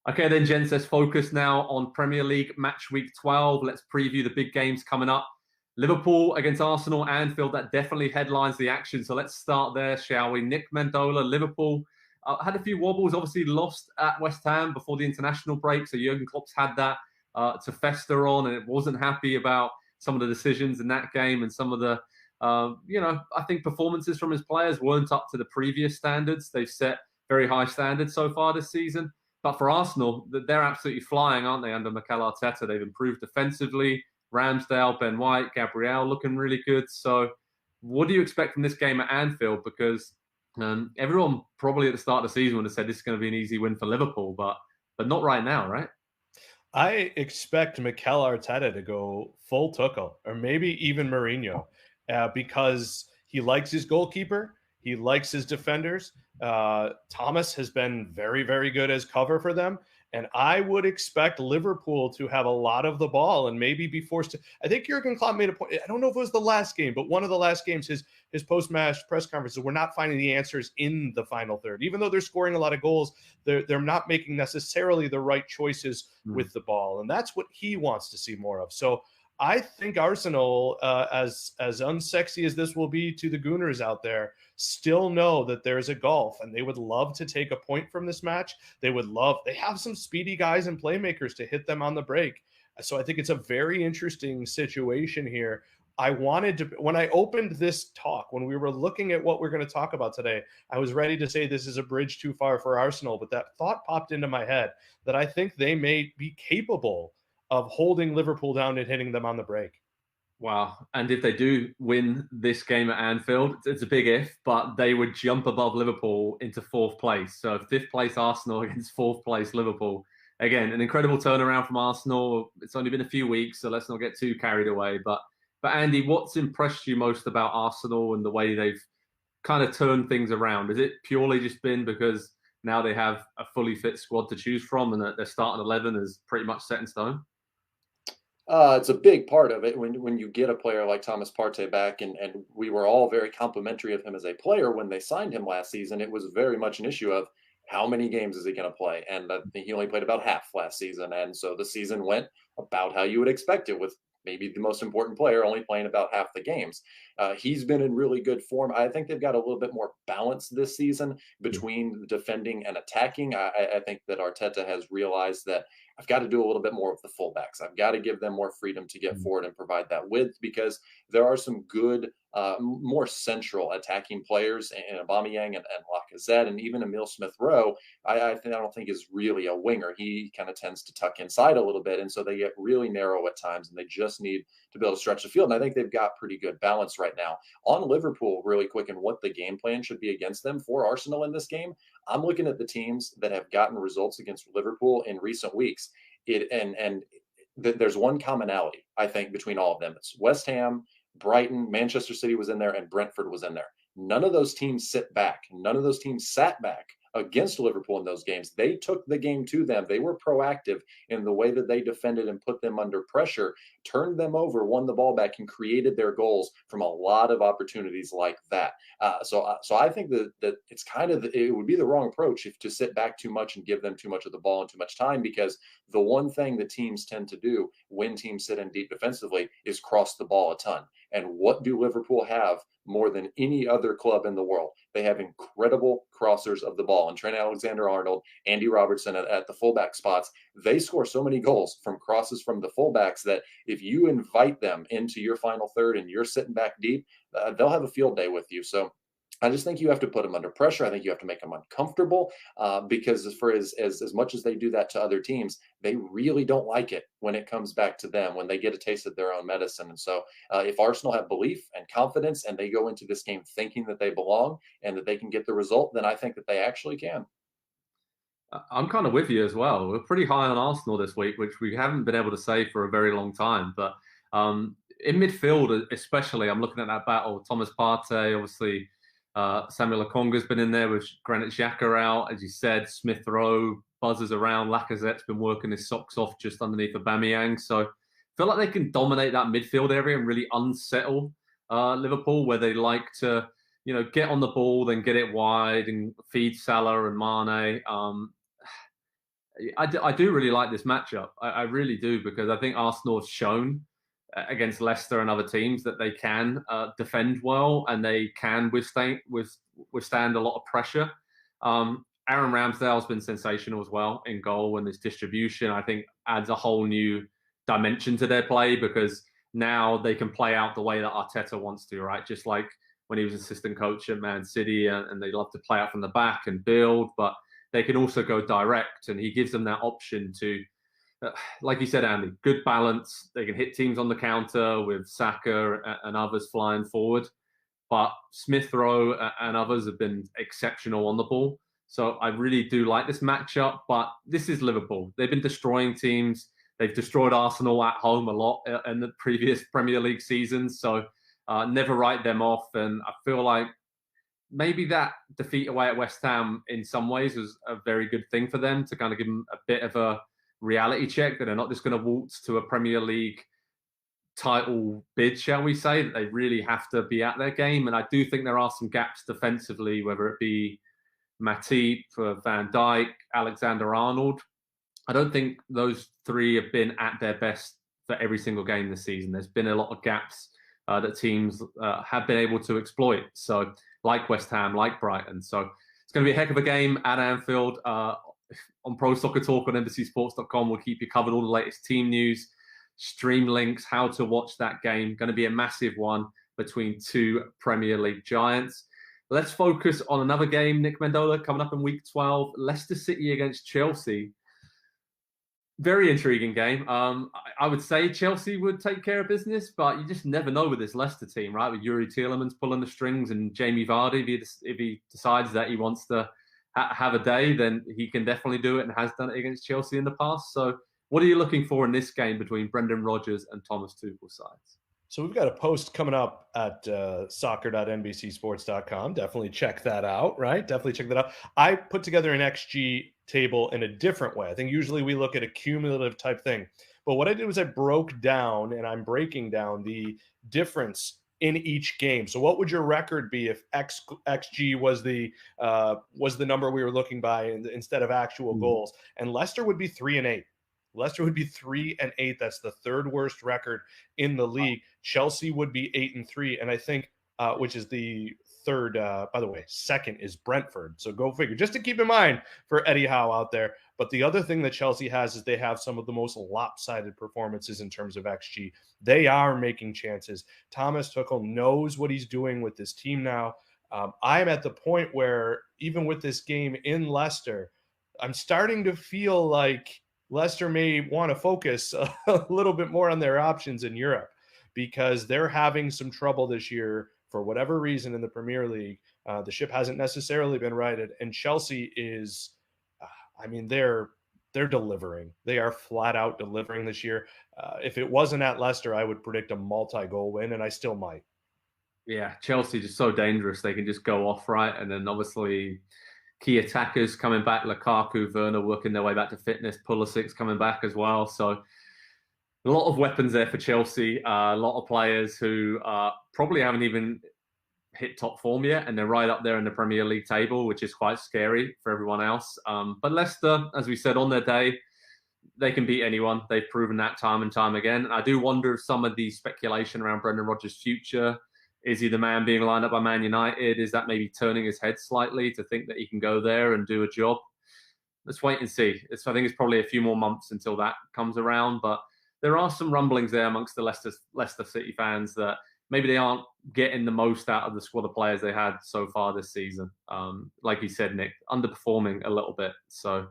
Okay, then, gents, let's focus now on Premier League match week 12. Let's preview the big games coming up. Liverpool against Arsenal, Anfield, that definitely headlines the action. So let's start there, shall we? Nick Mendola, Liverpool, had a few wobbles, obviously lost at West Ham before the international break. So Jurgen Klopp's had that to fester on, and it wasn't happy about some of the decisions in that game and some of the, I think performances from his players weren't up to the previous standards. They've set very high standards so far this season. But for Arsenal, they're absolutely flying, aren't they, under Mikel Arteta? They've improved defensively. Ramsdale, Ben White, Gabriel looking really good. So what do you expect from this game at Anfield? Because everyone probably at the start of the season would have said this is going to be an easy win for Liverpool, but not right now, right? I expect Mikel Arteta to go full Tuchel, or maybe even Mourinho, because he likes his goalkeeper. He likes his defenders. Thomas has been very, very good as cover for them. And I would expect Liverpool to have a lot of the ball and maybe be forced to. I think Jurgen Klopp made a point. I don't know if it was the last game, but one of the last games, his post-match press conferences, we're not finding the answers in the final third. Even though they're scoring a lot of goals, they're not making necessarily the right choices with the ball. And that's what he wants to see more of. So I think Arsenal, as unsexy as this will be to the Gooners out there, still know that there's a gulf, and they would love to take a point from this match. They have some speedy guys and playmakers to hit them on the break. So I think it's a very interesting situation here. When I opened this talk, when we were looking at what we're going to talk about today, I was ready to say this is a bridge too far for Arsenal, but that thought popped into my head that I think they may be capable of holding Liverpool down and hitting them on the break. Wow. And if they do win this game at Anfield, it's a big if, but they would jump above Liverpool into fourth place. So fifth place Arsenal against fourth place Liverpool. Again, an incredible turnaround from Arsenal. It's only been a few weeks, so let's not get too carried away. But Andy, what's impressed you most about Arsenal and the way they've kind of turned things around? Has it purely just been because now they have a fully fit squad to choose from and that their starting 11 is pretty much set in stone? It's a big part of it when you get a player like Thomas Partey back, and we were all very complimentary of him as a player when they signed him last season. It was very much an issue of how many games is he going to play, and I think he only played about half last season, and so the season went about how you would expect it, with maybe the most important player only playing about half the games. He's been in really good form. I think they've got a little bit more balance this season between defending and attacking. I think that Arteta has realized that I've got to do a little bit more with the fullbacks. I've got to give them more freedom to get forward and provide that width, because there are some good, more central attacking players in Aubameyang and Lacazette, and even Emile Smith-Rowe. I don't think is really a winger. He kind of tends to tuck inside a little bit, and so they get really narrow at times, and they just need to be able to stretch the field. And I think they've got pretty good balance right now. On Liverpool, really quick, and what the game plan should be against them for Arsenal in this game, I'm looking at the teams that have gotten results against Liverpool in recent weeks. There's one commonality, I think, between all of them. It's West Ham, Brighton, Manchester City was in there, and Brentford was in there. None of those teams sit back. None of those teams sat back against Liverpool in those games. They took the game to them. They were proactive in the way that they defended and put them under pressure, turned them over, won the ball back, and created their goals from a lot of opportunities like that. So I think that it's it would be the wrong approach if to sit back too much and give them too much of the ball and too much time, because the one thing that teams tend to do when teams sit in deep defensively is cross the ball a ton. And what do Liverpool have more than any other club in the world? They have incredible crossers of the ball. And Trent Alexander-Arnold, Andy Robertson at the fullback spots, they score so many goals from crosses from the fullbacks that if you invite them into your final third and you're sitting back deep, they'll have a field day with you. So I just think you have to put them under pressure. I think you have to make them uncomfortable, because for as much as they do that to other teams, they really don't like it when it comes back to them, when they get a taste of their own medicine. And so if Arsenal have belief and confidence and they go into this game thinking that they belong and that they can get the result, then I think that they actually can. I'm kind of with you as well. We're pretty high on Arsenal this week, which we haven't been able to say for a very long time. But in midfield especially, I'm looking at that battle. Thomas Partey, obviously, Samuel Okonga's been in there with Granit Xhaka out. As you said, Smith-Rowe buzzes around. Lacazette's been working his socks off just underneath Aubameyang. So I feel like they can dominate that midfield area and really unsettle Liverpool, where they like to, get on the ball, then get it wide and feed Salah and Mane. I do really like this matchup. I really do, because I think Arsenal have shown against Leicester and other teams that they can defend well and they can withstand a lot of pressure. Aaron Ramsdale's been sensational as well in goal, and his distribution, I think, adds a whole new dimension to their play, because now they can play out the way that Arteta wants to, right? Just like when he was assistant coach at Man City, and they love to play out from the back and build, but they can also go direct, and he gives them that option to, like you said, Andy, good balance. They can hit teams on the counter with Saka and others flying forward, but Smith Rowe and others have been exceptional on the ball. So I really do like this matchup, but this is Liverpool. They've been destroying teams. They've destroyed Arsenal at home a lot in the previous Premier League seasons, so never write them off. And I feel like maybe that defeat away at West Ham in some ways was a very good thing for them, to kind of give them a bit of a reality check that they're not just going to waltz to a Premier League title bid, shall we say, that they really have to be at their game. And I do think there are some gaps defensively, whether it be Matip, Van Dijk, Alexander-Arnold. I don't think those three have been at their best for every single game this season. There's been a lot of gaps that teams have been able to exploit. So, like West Ham, like Brighton. So it's going to be a heck of a game at Anfield. On Pro Soccer Talk on NBCSports.com, we'll keep you covered, all the latest team news, stream links, how to watch that game. Going to be a massive one between two Premier League giants. Let's focus on another game, Nick Mendola, coming up in week 12, Leicester City against Chelsea. Very intriguing game. I would say Chelsea would take care of business, but you just never know with this Leicester team, right? With Yuri Tielemans pulling the strings and Jamie Vardy, if he decides that he wants to have a day, then he can definitely do it and has done it against Chelsea in the past. So what are you looking for in this game between Brendan Rodgers and Thomas Tuchel's sides? So we've got a post coming up at soccer.nbcsports.com. Definitely check that out, right? Definitely check that out. I put together an XG table in a different way. I think usually we look at a cumulative type thing. But what I did was I broke down, and I'm breaking down the difference in each game. So what would your record be if XG was the number we were looking by instead of actual goals? And Leicester would be 3-8. Leicester would be 3-8. That's the third worst record in the league. Chelsea would be 8-3, and I think, which is the third. By the way, second is Brentford. So go figure. Just to keep in mind for Eddie Howe out there. But the other thing that Chelsea has is they have some of the most lopsided performances in terms of XG. They are making chances. Thomas Tuchel knows what he's doing with this team now. I'm at the point where even with this game in Leicester, I'm starting to feel like Leicester may want to focus a little bit more on their options in Europe, because they're having some trouble this year for whatever reason in the Premier League. The ship hasn't necessarily been righted, and Chelsea is, they're delivering. They are flat out delivering this year. If it wasn't at Leicester, I would predict a multi-goal win, and I still might. Yeah, Chelsea just so dangerous. They can just go off, right? And then obviously key attackers coming back, Lukaku, Werner working their way back to fitness, Pulisic's coming back as well. So a lot of weapons there for Chelsea, a lot of players who probably haven't even hit top form yet, and they're right up there in the Premier League table, which is quite scary for everyone else. But Leicester, as we said, on their day, they can beat anyone. They've proven that time and time again. And I do wonder if some of the speculation around Brendan Rodgers' future, is he the man being lined up by Man United? Is that maybe turning his head slightly to think that he can go there and do a job? Let's wait and see. I think it's probably a few more months until that comes around. But there are some rumblings there amongst the Leicester City fans that maybe they aren't getting the most out of the squad of players they had so far this season. Like you said, Nick, underperforming a little bit. So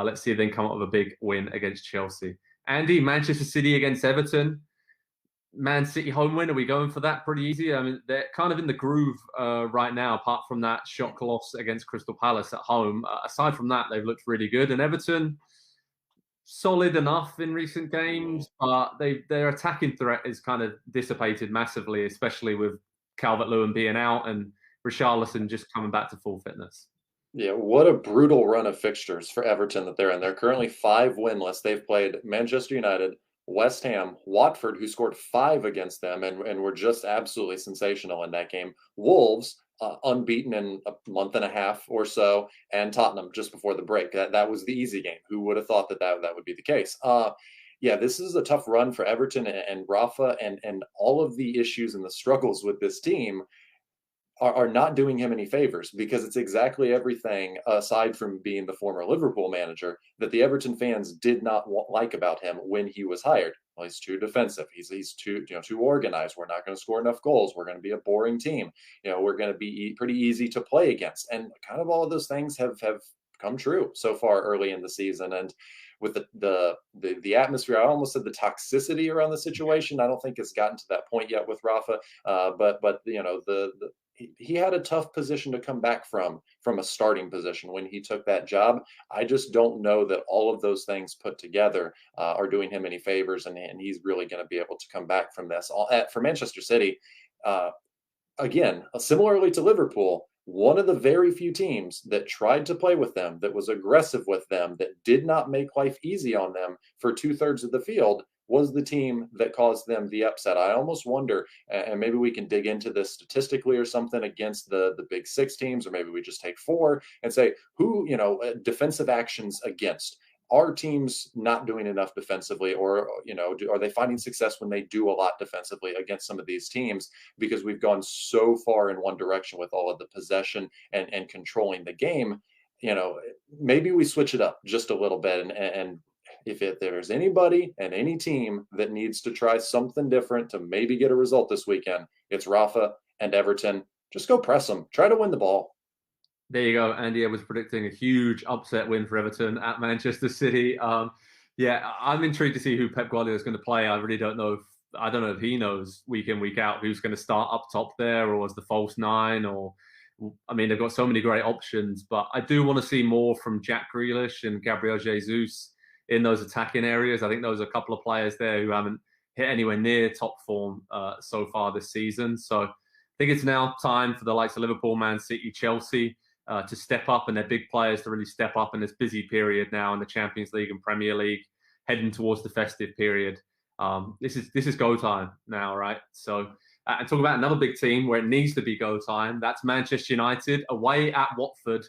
let's see if they can come up with a big win against Chelsea. Andy, Manchester City against Everton. Man City home win, are we going for that pretty easy? I mean, they're kind of in the groove right now, apart from that shock loss against Crystal Palace at home. Aside from that, they've looked really good. And Everton, solid enough in recent games, but their attacking threat is kind of dissipated massively, especially with Calvert-Lewin being out and Richarlison just coming back to full fitness. Yeah, what a brutal run of fixtures for Everton that they're in. They're currently 5 winless. They've played Manchester United, West Ham, Watford, who scored 5 against them and were just absolutely sensational in that game, Wolves, unbeaten in a month and a half or so, and Tottenham just before the break. That was the easy game. Who would have thought that would be the case? Yeah, this is a tough run for Everton and Rafa, and all of the issues and the struggles with this team are not doing him any favors, because it's exactly everything, aside from being the former Liverpool manager, that the Everton fans did not like about him when he was hired. Well, he's too defensive. He's too organized. We're not going to score enough goals. We're going to be a boring team. We're going to be pretty easy to play against. And kind of all of those things have come true so far early in the season. And with the atmosphere, I almost said the toxicity around the situation, I don't think it's gotten to that point yet with Rafa. But he had a tough position to come back from a starting position when he took that job. I just don't know that all of those things put together are doing him any favors, and he's really going to be able to come back from this. For Manchester City, again, similarly to Liverpool, one of the very few teams that tried to play with them, that was aggressive with them, that did not make life easy on them for 2/3 of the field, was the team that caused them the upset. I almost wonder, and maybe we can dig into this statistically or something, against the big six teams, or maybe we just take four and say who, defensive actions against. Are teams not doing enough defensively, or are they finding success when they do a lot defensively against some of these teams? Because we've gone so far in one direction with all of the possession and controlling the game. Maybe we switch it up just a little bit, and if there's anybody and any team that needs to try something different to maybe get a result this weekend, it's Rafa and Everton. Just go press them. Try to win the ball. There you go. Andy was predicting a huge upset win for Everton at Manchester City. Yeah, I'm intrigued to see who Pep Guardiola is going to play. I really don't know. I don't know if he knows week in, week out who's going to start up top there, or as the false nine, or they've got so many great options. But I do want to see more from Jack Grealish and Gabriel Jesus in those attacking areas. I think those are a couple of players there who haven't hit anywhere near top form so far this season. So I think it's now time for the likes of Liverpool, Man City, Chelsea to step up, and their big players to really step up in this busy period now in the Champions League and Premier League, heading towards the festive period. This is go time now, right? So, and talk about another big team where it needs to be go time. That's Manchester United away at Watford.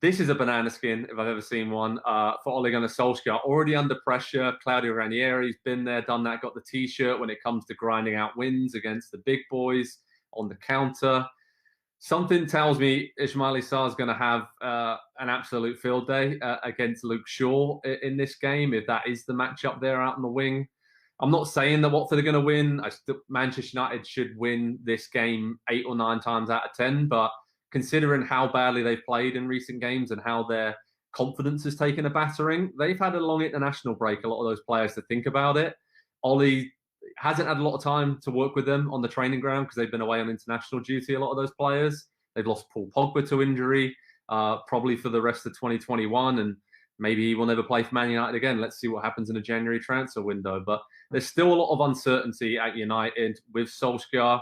This is a banana skin, if I've ever seen one, for Ole Gunnar Solskjaer. Already under pressure. Claudio Ranieri's been there, done that, got the T-shirt when it comes to grinding out wins against the big boys on the counter. Something tells me Ismail Sarr is going to have an absolute field day against Luke Shaw in this game, if that is the matchup there out on the wing. I'm not saying that Watford are going to win. Manchester United should win this game 8 or 9 times out of 10, but considering how badly they've played in recent games and how their confidence has taken a battering, they've had a long international break, a lot of those players, to think about it. Ole hasn't had a lot of time to work with them on the training ground because they've been away on international duty, a lot of those players. They've lost Paul Pogba to injury, probably for the rest of 2021, and maybe he will never play for Man United again. Let's see what happens in the January transfer window. But there's still a lot of uncertainty at United with Solskjaer.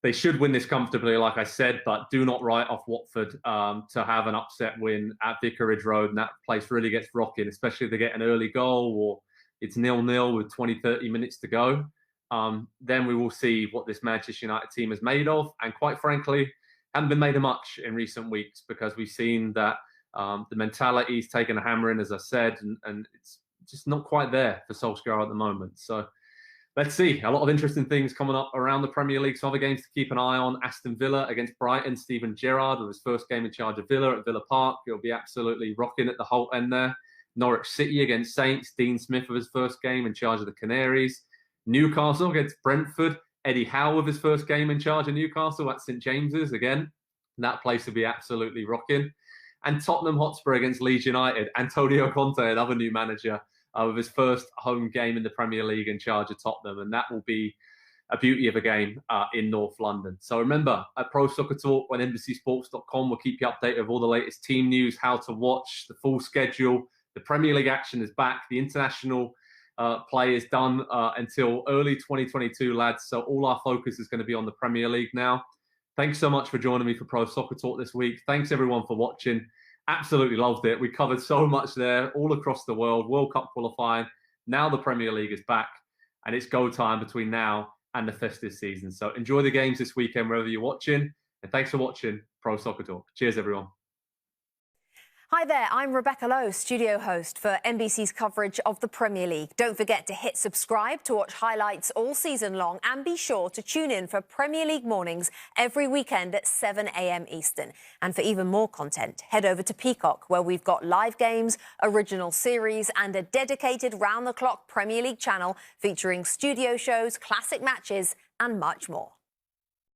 They should win this comfortably, like I said, but do not write off Watford to have an upset win at Vicarage Road, and that place really gets rocking, especially if they get an early goal or it's 0-0 with 20, 30 minutes to go. Then we will see what this Manchester United team is made of. And quite frankly, haven't been made of much in recent weeks, because we've seen that the mentality is taking a hammering, as I said, and it's just not quite there for Solskjaer at the moment. So let's see. A lot of interesting things coming up around the Premier League. Some other games to keep an eye on. Aston Villa against Brighton. Steven Gerrard with his first game in charge of Villa at Villa Park. He'll be absolutely rocking at the whole end there. Norwich City against Saints. Dean Smith with his first game in charge of the Canaries. Newcastle against Brentford. Eddie Howe with his first game in charge of Newcastle at St James's again. That place will be absolutely rocking. And Tottenham Hotspur against Leeds United. Antonio Conte, another new manager, with his first home game in the Premier League in charge of Tottenham. And that will be a beauty of a game in North London. So remember, at Pro Soccer Talk on NBCSports.com, we'll keep you updated with all the latest team news, how to watch, the full schedule. The Premier League action is back. The international play is done until early 2022, lads. So all our focus is going to be on the Premier League now. Thanks so much for joining me for Pro Soccer Talk this week. Thanks, everyone, for watching. Absolutely loved it. We covered so much there, all across the world. World Cup qualifying. Now the Premier League is back, and it's go time between now and the festive season. So enjoy the games this weekend, wherever you're watching, And thanks for watching Pro Soccer Talk. Cheers, everyone. Hi there, I'm Rebecca Lowe, studio host for NBC's coverage of the Premier League. Don't forget to hit subscribe to watch highlights all season long, and be sure to tune in for Premier League mornings every weekend at 7 a.m. Eastern. And for even more content, head over to Peacock, where we've got live games, original series, and a dedicated round-the-clock Premier League channel featuring studio shows, classic matches, and much more.